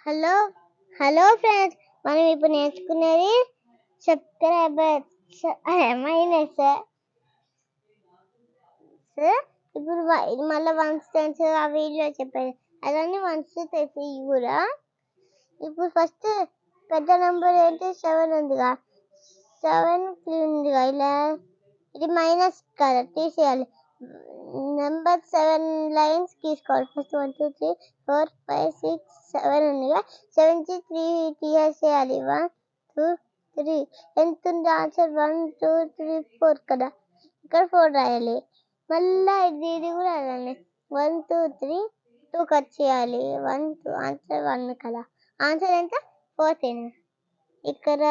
Hello hello friends, మనం ఇప్పుడు నేర్చుకునేది సబ్స్క్రైబర్స్ మైనస్. ఇప్పుడు మళ్ళీ వన్స్ టెన్స్ ఆ వీడియో చెప్పారు, అదన్నీ వన్స్ తెలిసి కూడా. ఇప్పుడు ఫస్ట్ పెద్ద నెంబర్ ఏంటి? 7 ఉందిగా, 7 ఉందిగా, ఇలా ఇది మైనస్ కదా, తీసేయాలి. నెంబర్ 7 లైన్స్ తీసుకోవాలి. ఫస్ట్ 1 2 3 4 5 6 7 ఉందిగా, 7 కి 3 తీసేయాలి. 1 2 3 ఎంత ఉంది ఆన్సర్? 1 2 3 4 కదా, ఇక్కడ 4 రాయాలి. మళ్ళీ ఇది కూడా రాయాలి. 1 2 3 2 కట్ చేయాలి. 1 2 ఆన్సర్ 1 కదా, ఆన్సర్ ఎంత? 14. ఇక్కడ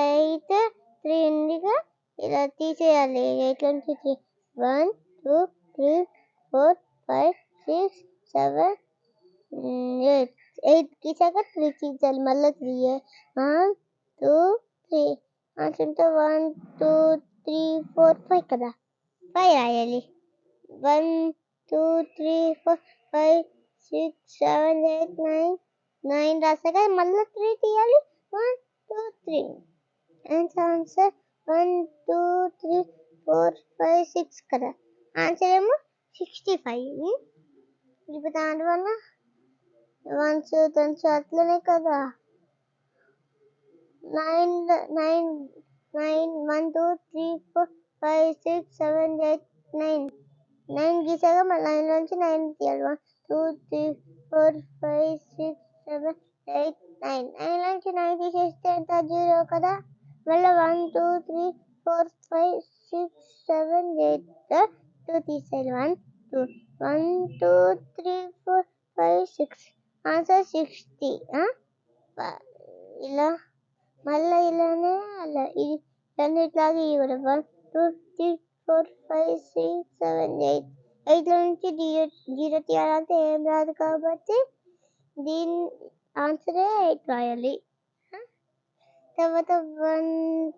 8 3 ఉందిగా, ఇలా తీసేయాలి. 8 నుంచి 3 1 2 3 4 5 6 7 8 8 తీసాక 3 తీసేయాలి. మళ్ళీ 3 1 2 3 అంటే 1 2 3 4 5 కదా, 5 రాయాలి. 1 2 3 4 5 6 7 8 9 9 రాసాక మళ్ళీ 3 తీయాలి. 1 2 3 ఆన్సర్ 1 2 3 4 5 6 కదా, ఆన్సర్ ఏమో 65. ఇప్పుడు దానివల్ల 1 10 అట్లనే కదా, 9 9 9 1 2 3 4 5 6 7 8 9 9 గీసాక మళ్ళీ 9 నుంచి 9 తీయాలి. 1 2 3 4 5 6 7 8 9 9 నుంచి 9 తీసేస్తే ఎంత? 0 కదా. మళ్ళీ 1 2 3 4 5 6 7 8 2 తీసేయాలి. 1 2 1 2 3 4 5 6 ఆన్సర్ 60. ఇలా మళ్ళీ ఇలానే అలా ఇది అన్నిట్లాగా ఇవి కూడా 1 2 3 4 5 6 7 8 8 నుంచి 0 తీయాలంటే ఏం రాదు కాబట్టి దీని ఆన్సరే 8 రాయాలి. తర్వాత 1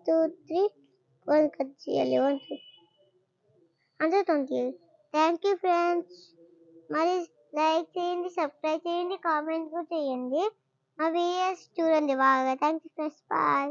2 3 1 కట్ చేయాలి. 1 2 ఆన్సర్ 20. Thank you friends. మరి లైక్ చేయండి, సబ్స్క్రైబ్ చేయండి, కామెంట్ కూడా చేయండి. మా వీడియోస్ చూడండి బాగా. Thank you friends, bye.